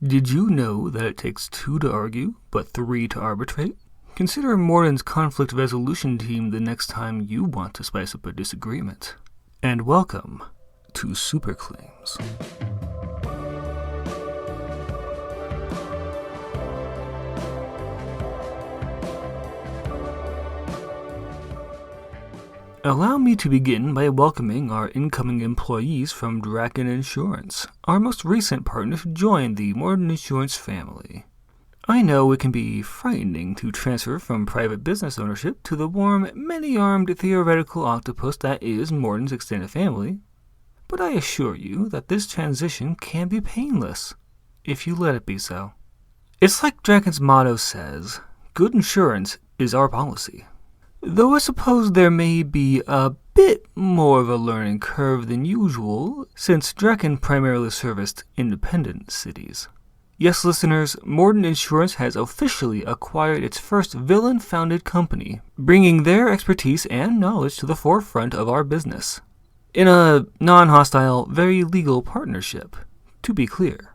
Did you know that it takes 2 to argue, but 3 to arbitrate? Consider Morden's conflict resolution team the next time you want to spice up a disagreement. And welcome to Super Claims. Allow me to begin by welcoming our incoming employees from Dracun Insurance, our most recent partner to join the Morden Insurance family. I know it can be frightening to transfer from private business ownership to the warm, many-armed theoretical octopus that is Morden's extended family, but I assure you that this transition can be painless, if you let it be so. It's like Dracun's motto says, good insurance is our policy. Though I suppose there may be a bit more of a learning curve than usual, since Dracun primarily serviced independent cities. Yes, listeners, Morden Insurance has officially acquired its first villain-founded company, bringing their expertise and knowledge to the forefront of our business. In a non-hostile, very legal partnership, to be clear.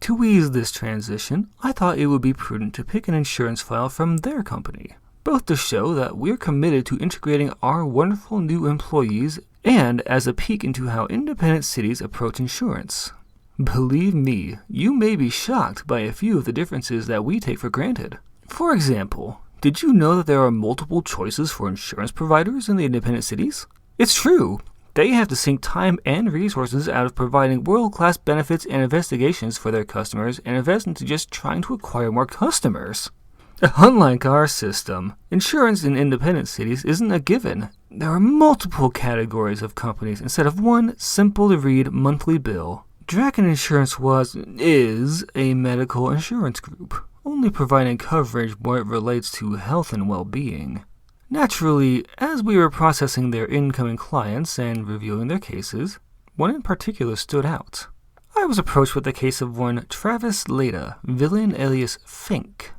To ease this transition, I thought it would be prudent to pick an insurance file from their company, both to show that we're committed to integrating our wonderful new employees and as a peek into how independent cities approach insurance. Believe me, you may be shocked by a few of the differences that we take for granted. For example, did you know that there are multiple choices for insurance providers in the independent cities? It's true. They have to sink time and resources out of providing world-class benefits and investigations for their customers and invest into just trying to acquire more customers. Unlike our system, insurance in independent cities isn't a given. There are multiple categories of companies instead of one simple-to-read monthly bill. Dracun Insurance is a medical insurance group, only providing coverage where it relates to health and well-being. Naturally, as we were processing their incoming clients and reviewing their cases, one in particular stood out. I was approached with the case of one Travis Leda, villain alias Fink.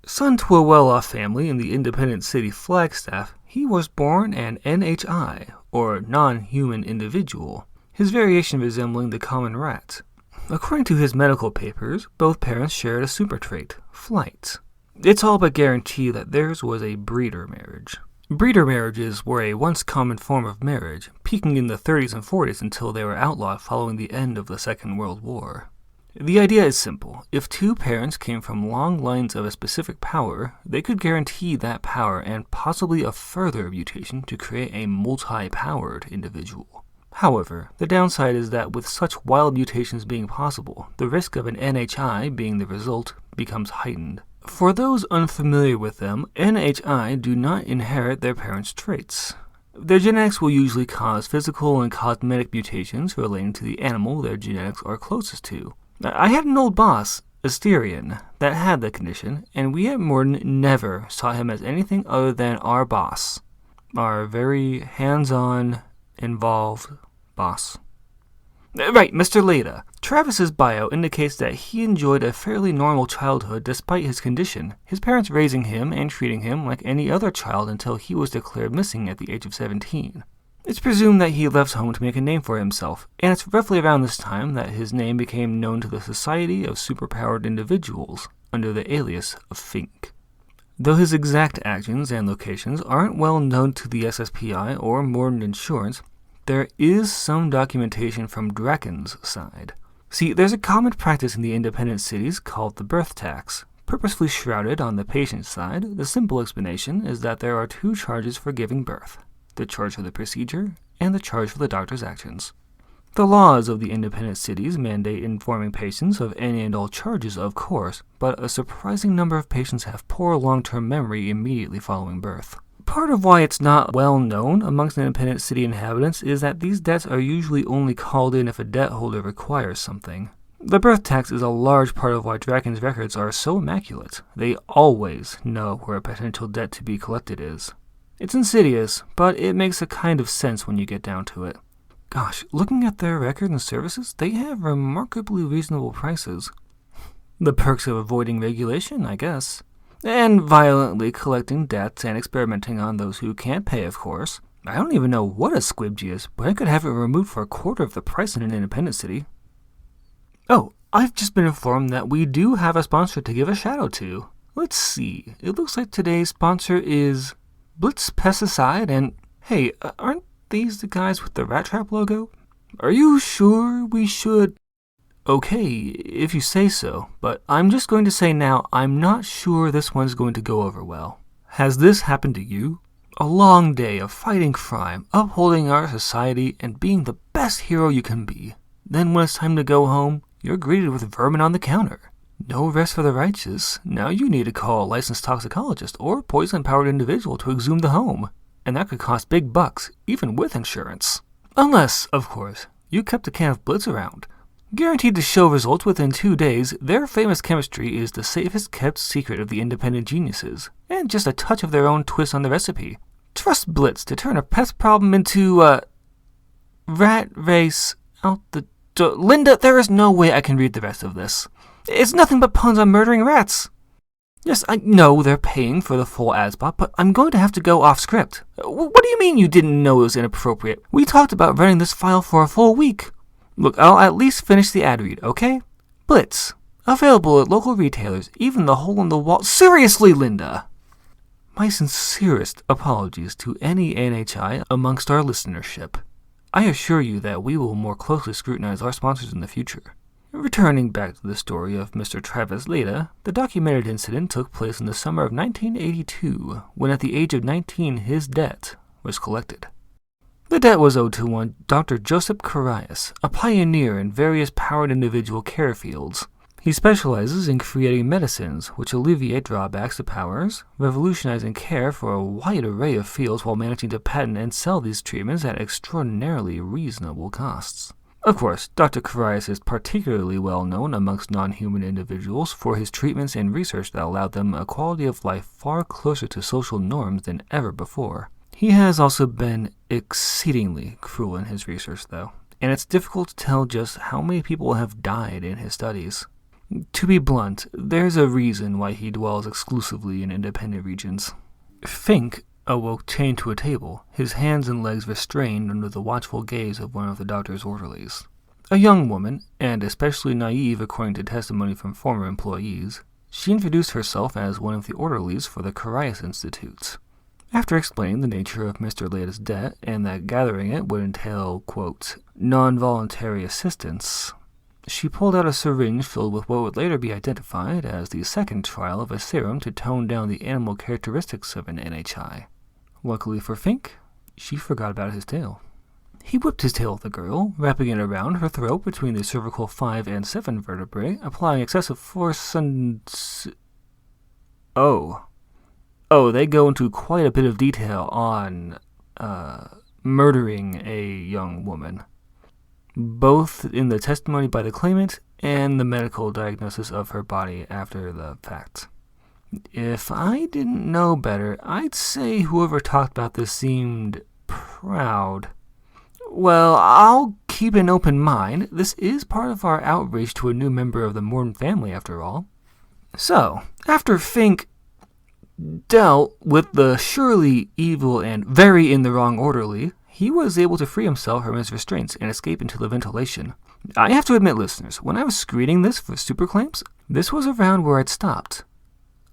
Son to a well-off family in the independent city Flagstaff, he was born an NHI, or non-human individual, his variation resembling the common rat. According to his medical papers, both parents shared a super trait, flight. It's all but guaranteed that theirs was a breeder marriage. Breeder marriages were a once common form of marriage, peaking in the 30s and 40s until they were outlawed following the end of the Second World War. The idea is simple. If two parents came from long lines of a specific power, they could guarantee that power and possibly a further mutation to create a multi-powered individual. However, the downside is that with such wild mutations being possible, the risk of an NHI being the result becomes heightened. For those unfamiliar with them, NHI do not inherit their parents' traits. Their genetics will usually cause physical and cosmetic mutations relating to the animal their genetics are closest to. I had an old boss, Asterion, that had the condition, and we at Morden never saw him as anything other than our boss. Our very hands-on, involved boss. Right, Mr. Leda. Travis's bio indicates that he enjoyed a fairly normal childhood despite his condition, his parents raising him and treating him like any other child until he was declared missing at the age of 17. It's presumed that he left home to make a name for himself, and it's roughly around this time that his name became known to the Society of Superpowered Individuals under the alias of Fink. Though his exact actions and locations aren't well known to the SSPI or Morden Insurance, there is some documentation from Dracun's side. See, there's a common practice in the independent cities called the birth tax. Purposefully shrouded on the patient's side, the simple explanation is that there are 2 charges for giving birth. The charge for the procedure, and the charge for the doctor's actions. The laws of the independent cities mandate informing patients of any and all charges, of course, but a surprising number of patients have poor long-term memory immediately following birth. Part of why it's not well known amongst independent city inhabitants is that these debts are usually only called in if a debt holder requires something. The birth tax is a large part of why Dracun's records are so immaculate. They always know where a potential debt to be collected is. It's insidious, but it makes a kind of sense when you get down to it. Gosh, looking at their record and services, they have remarkably reasonable prices. The perks of avoiding regulation, I guess. And violently collecting debts and experimenting on those who can't pay, of course. I don't even know what a squibgy is, but I could have it removed for a quarter of the price in an independent city. Oh, I've just been informed that we do have a sponsor to give a shout out to. Let's see. It looks like today's sponsor is Blitz Pesticide, and hey, aren't these the guys with the Rat Trap logo? Are you sure we should? Okay, if you say so, but I'm just going to say now, I'm not sure this one's going to go over well. Has this happened to you? A long day of fighting crime, upholding our society, and being the best hero you can be. Then when it's time to go home, you're greeted with vermin on the counter. No rest for the righteous. Now you need to call a licensed toxicologist or poison-powered individual to exhume the home. And that could cost big bucks, even with insurance. Unless, of course, you kept a can of Blitz around. Guaranteed to show results within 2 days, their famous chemistry is the safest kept secret of the independent geniuses, and just a touch of their own twist on the recipe. Trust Blitz to turn a pest problem into a rat race out the door. Linda, there is no way I can read the rest of this. It's nothing but puns on murdering rats. Yes, I know they're paying for the full ad spot, but I'm going to have to go off script. What do you mean you didn't know it was inappropriate? We talked about running this file for a full week. Look, I'll at least finish the ad read, okay? Blitz. Available at local retailers, even the hole in the wall. Seriously, Linda! My sincerest apologies to any NHI amongst our listenership. I assure you that we will more closely scrutinize our sponsors in the future. Returning back to the story of Mr. Travis Leda, the documented incident took place in the summer of 1982, when at the age of 19 his debt was collected. The debt was owed to one Dr. Joseph Carias, a pioneer in various powered individual care fields. He specializes in creating medicines which alleviate drawbacks to powers, revolutionizing care for a wide array of fields while managing to patent and sell these treatments at extraordinarily reasonable costs. Of course, Dr. Carias is particularly well known amongst non-human individuals for his treatments and research that allowed them a quality of life far closer to social norms than ever before. He has also been exceedingly cruel in his research, though, and it's difficult to tell just how many people have died in his studies. To be blunt, there's a reason why he dwells exclusively in independent regions. Fink awoke chained to a table, his hands and legs restrained under the watchful gaze of one of the doctor's orderlies. A young woman, and especially naive according to testimony from former employees, she introduced herself as one of the orderlies for the Carias Institute. After explaining the nature of Mr. Leda's debt and that gathering it would entail, quote, non-voluntary assistance, she pulled out a syringe filled with what would later be identified as the second trial of a serum to tone down the animal characteristics of an NHI. Luckily for Fink, she forgot about his tail. He whipped his tail at the girl, wrapping it around her throat between the cervical 5 and 7 vertebrae, applying excessive force and... Oh, they go into quite a bit of detail on murdering a young woman, both in the testimony by the claimant and the medical diagnosis of her body after the fact. If I didn't know better, I'd say whoever talked about this seemed proud. Well, I'll keep an open mind. This is part of our outreach to a new member of the Morden family, after all. So, after Fink dealt with the surely evil and very in the wrong orderly, he was able to free himself from his restraints and escape into the ventilation. I have to admit, listeners, when I was screening this for super claims, this was around where I'd stopped.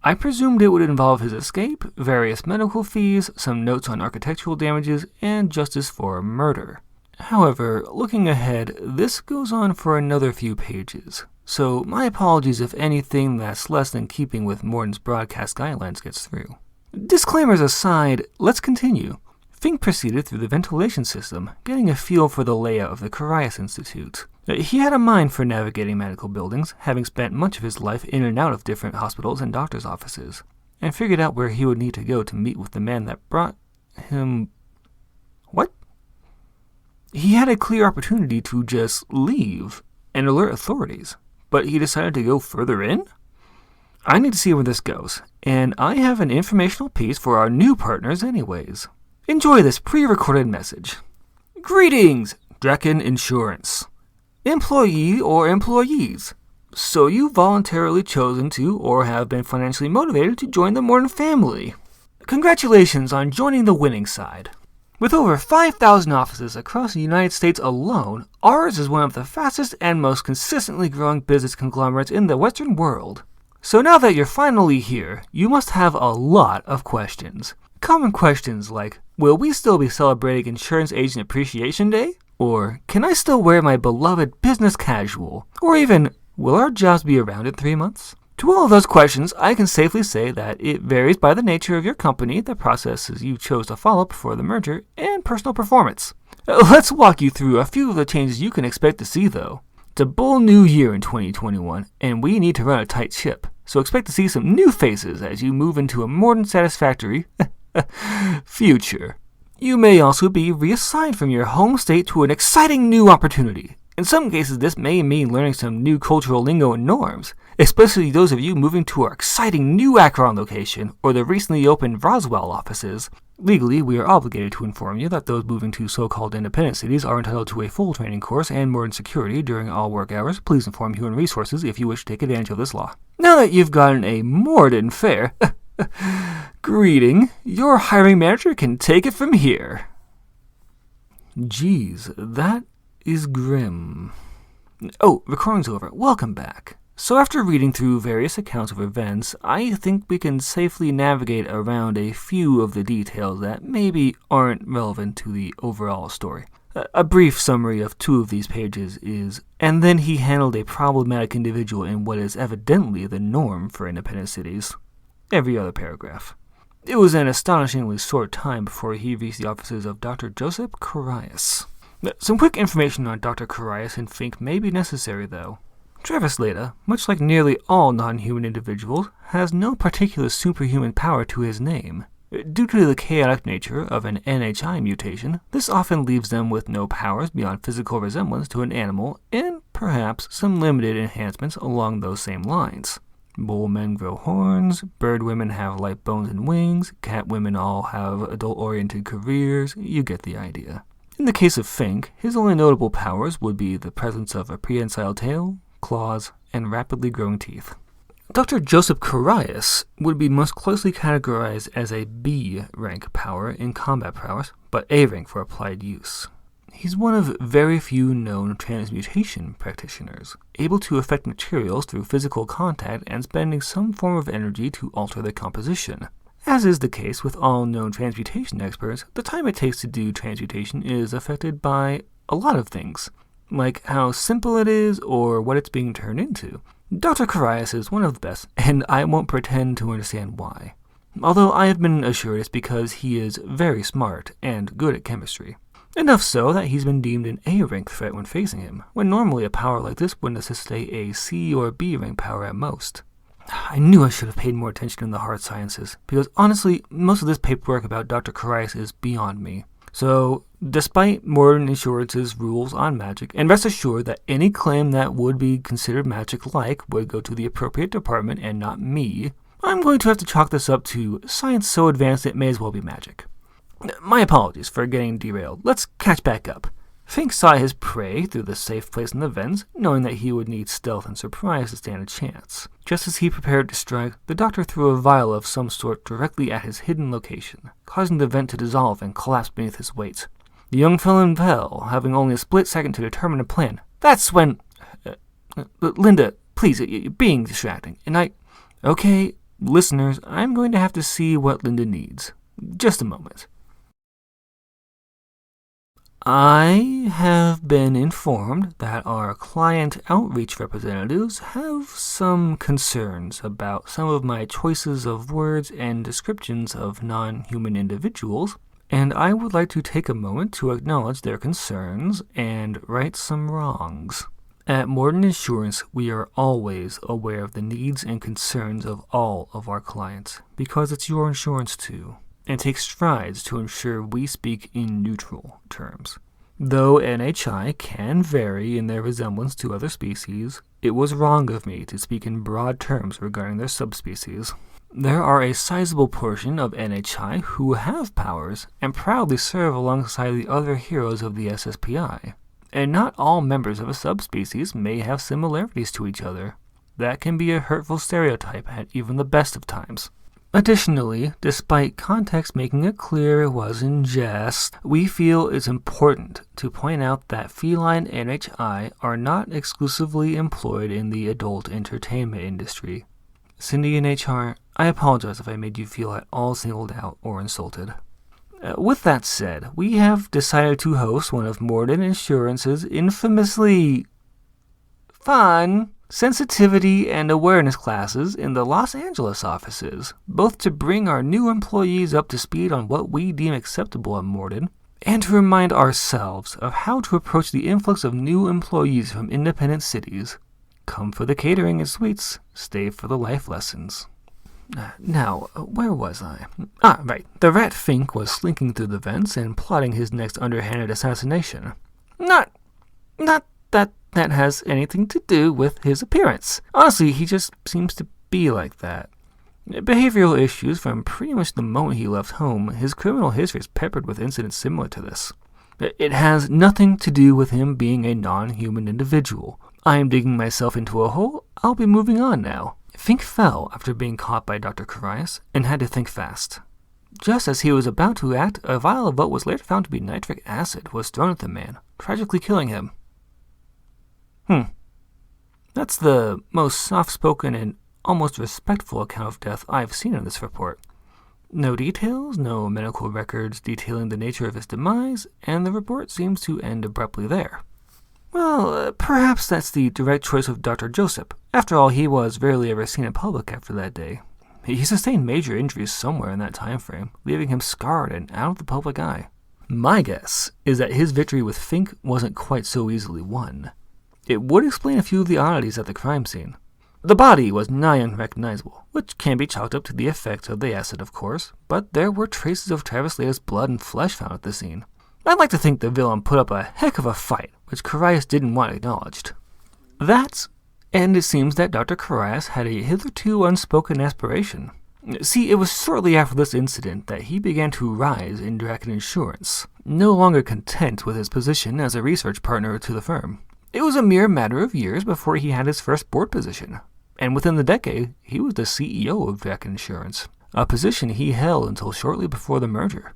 I presumed it would involve his escape, various medical fees, some notes on architectural damages, and justice for murder. However, looking ahead, this goes on for another few pages. So my apologies if anything that's less than keeping with Morden's broadcast guidelines gets through. Disclaimers aside, let's continue. Fink proceeded through the ventilation system, getting a feel for the layout of the Carias Institute. He had a mind for navigating medical buildings, having spent much of his life in and out of different hospitals and doctors' offices, and figured out where he would need to go to meet with the man that brought him... What? He had a clear opportunity to just leave and alert authorities, but he decided to go further in? I need to see where this goes, and I have an informational piece for our new partners anyways. Enjoy this pre-recorded message. Greetings, Dracun Insurance. Employee or employees. So you've voluntarily chosen to or have been financially motivated to join the Morden family. Congratulations on joining the winning side. With over 5,000 offices across the United States alone, ours is one of the fastest and most consistently growing business conglomerates in the Western world. So now that you're finally here, you must have a lot of questions. Common questions like, will we still be celebrating Insurance Agent Appreciation Day? Or, can I still wear my beloved business casual? Or even, will our jobs be around in 3 months? To all of those questions, I can safely say that it varies by the nature of your company, the processes you chose to follow before the merger, and personal performance. Let's walk you through a few of the changes you can expect to see, though. It's a bold new year in 2021, and we need to run a tight ship, so expect to see some new faces as you move into a more than satisfactory future. You may also be reassigned from your home state to an exciting new opportunity. In some cases, this may mean learning some new cultural lingo and norms, especially those of you moving to our exciting new Akron location or the recently opened Roswell offices. Legally, we are obligated to inform you that those moving to so-called independent cities are entitled to a full training course and Morden security during all work hours. Please inform Human Resources if you wish to take advantage of this law. Now that you've gotten a Morden fair greeting, your hiring manager can take it from here. Geez, that is grim. Oh, recording's over. Welcome back. So after reading through various accounts of events, I think we can safely navigate around a few of the details that maybe aren't relevant to the overall story. A brief summary of 2 of these pages is, and then he handled a problematic individual in what is evidently the norm for independent cities. Every other paragraph. It was an astonishingly short time before he reached the offices of Dr. Joseph Carias. Some quick information on Dr. Carias and Fink may be necessary, though. Travis Leda, much like nearly all non-human individuals, has no particular superhuman power to his name. Due to the chaotic nature of an NHI mutation, this often leaves them with no powers beyond physical resemblance to an animal and perhaps some limited enhancements along those same lines. Bull men grow horns, bird women have light bones and wings, cat women all have adult-oriented careers, you get the idea. In the case of Fink, his only notable powers would be the presence of a prehensile tail, claws, and rapidly growing teeth. Dr. Joseph Carias would be most closely categorized as a B rank power in combat prowess, but A rank for applied use. He's one of very few known transmutation practitioners, able to affect materials through physical contact and spending some form of energy to alter their composition. As is the case with all known transmutation experts, the time it takes to do transmutation is affected by a lot of things, like how simple it is or what it's being turned into. Dr. Carias is one of the best, and I won't pretend to understand why. Although I have been assured it's because he is very smart and good at chemistry. Enough so that he's been deemed an A-rank threat when facing him, when normally a power like this would necessitate a C or B-rank power at most. I knew I should have paid more attention in the hard sciences, because honestly, most of this paperwork about Dr. Carias is beyond me. So, despite Morden Insurance's rules on magic, and rest assured that any claim that would be considered magic-like would go to the appropriate department and not me, I'm going to have to chalk this up to science so advanced it may as well be magic. My apologies for getting derailed. Let's catch back up. Fink saw his prey through the safe place in the vents, knowing that he would need stealth and surprise to stand a chance. Just as he prepared to strike, the doctor threw a vial of some sort directly at his hidden location, causing the vent to dissolve and collapse beneath his weight. The young felon fell, having only a split second to determine a plan. That's when... Linda, please, you're being distracting, and Okay, listeners, I'm going to have to see what Linda needs. Just a moment. I have been informed that our client outreach representatives have some concerns about some of my choices of words and descriptions of non-human individuals, and I would like to take a moment to acknowledge their concerns and right some wrongs. At Morden Insurance, we are always aware of the needs and concerns of all of our clients, because it's your insurance too, and take strides to ensure we speak in neutral terms. Though NHI can vary in their resemblance to other species, it was wrong of me to speak in broad terms regarding their subspecies. There are a sizable portion of NHI who have powers and proudly serve alongside the other heroes of the SSPI, and not all members of a subspecies may have similarities to each other. That can be a hurtful stereotype at even the best of times. Additionally, despite context making it clear it was in jest, we feel it's important to point out that feline NHI are not exclusively employed in the adult entertainment industry. Cindy and HR, I apologize if I made you feel at all singled out or insulted. With that said, we have decided to host one of Morden Insurance's infamously fun sensitivity and awareness classes in the Los Angeles offices, both to bring our new employees up to speed on what we deem acceptable at Morden, and to remind ourselves of how to approach the influx of new employees from independent cities. Come for the catering and sweets, stay for the life lessons. Now, where was I? Right. The rat Fink was slinking through the vents and plotting his next underhanded assassination. Not that has anything to do with his appearance. Honestly, he just seems to be like that. Behavioral issues from pretty much the moment he left home. His criminal history is peppered with incidents similar to this. It has nothing to do with him being a non-human individual. I am digging myself into a hole. I'll be moving on now. Fink fell after being caught by Dr. Carias and had to think fast. Just as he was about to act, a vial of what was later found to be nitric acid was thrown at the man, tragically killing him. That's the most soft-spoken and almost respectful account of death I've seen in this report. No details, no medical records detailing the nature of his demise, and the report seems to end abruptly there. Well, perhaps that's the direct choice of Dr. Joseph. After all, he was rarely ever seen in public after that day. He sustained major injuries somewhere in that time frame, leaving him scarred and out of the public eye. My guess is that his victory with Fink wasn't quite so easily won. It would explain a few of the oddities at the crime scene. The body was nigh unrecognizable, which can be chalked up to the effects of the acid, of course, but there were traces of Travis Leta's blood and flesh found at the scene. I'd like to think the villain put up a heck of a fight, which Carias didn't want acknowledged. And it seems that Dr. Carias had a hitherto unspoken aspiration. See, it was shortly after this incident that he began to rise in Dracun Insurance, no longer content with his position as a research partner to the firm. It was a mere matter of years before he had his first board position, and within the decade, he was the CEO of Dracun Insurance, a position he held until shortly before the merger.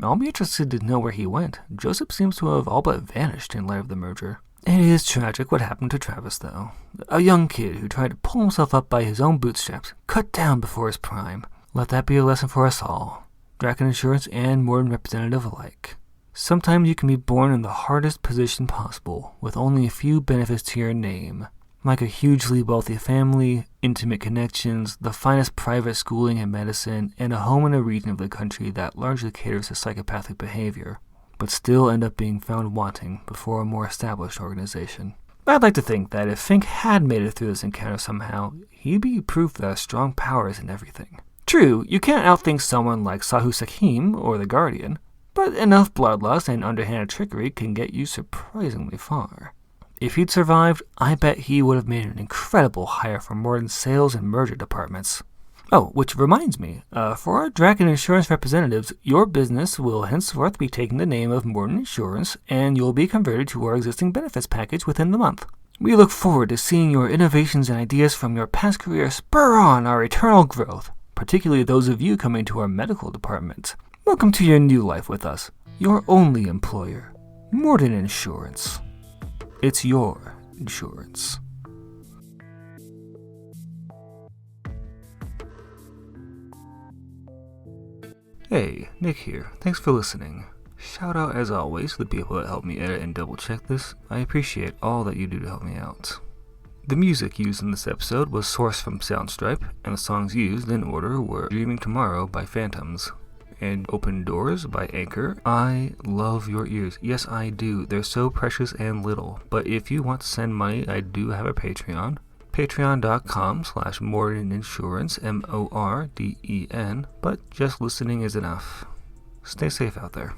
I'll be interested to know where he went. Joseph seems to have all but vanished in light of the merger. It is tragic what happened to Travis, though. A young kid who tried to pull himself up by his own bootstraps, cut down before his prime. Let that be a lesson for us all, Dracun Insurance and Morden representative alike. Sometimes you can be born in the hardest position possible, with only a few benefits to your name, like a hugely wealthy family, intimate connections, the finest private schooling and medicine, and a home in a region of the country that largely caters to psychopathic behavior, but still end up being found wanting before a more established organization. I'd like to think that if Fink had made it through this encounter somehow, he'd be proof that a strong power isn't everything. True, you can't outthink someone like Sahu Sakim or the Guardian, but enough bloodlust and underhanded trickery can get you surprisingly far. If he'd survived, I bet he would have made an incredible hire for Morden's sales and merger departments. Oh, which reminds me, for our Dracun Insurance representatives, your business will henceforth be taking the name of Morden Insurance, and you'll be converted to our existing benefits package within the month. We look forward to seeing your innovations and ideas from your past career spur on our eternal growth, particularly those of you coming to our medical department. Welcome to your new life with us, your only employer, Morden Insurance. It's your insurance. Hey, Nick here. Thanks for listening. Shout out as always to the people that helped me edit and double check this. I appreciate all that you do to help me out. The music used in this episode was sourced from Soundstripe, and the songs used in order were Dreaming Tomorrow by Fantoms, and Open Doors by Anchor. I love your ears. Yes, I do. They're so precious and little. But if you want to send money, I do have a Patreon. Patreon.com/Morden-Insurance, Morden. But just listening is enough. Stay safe out there.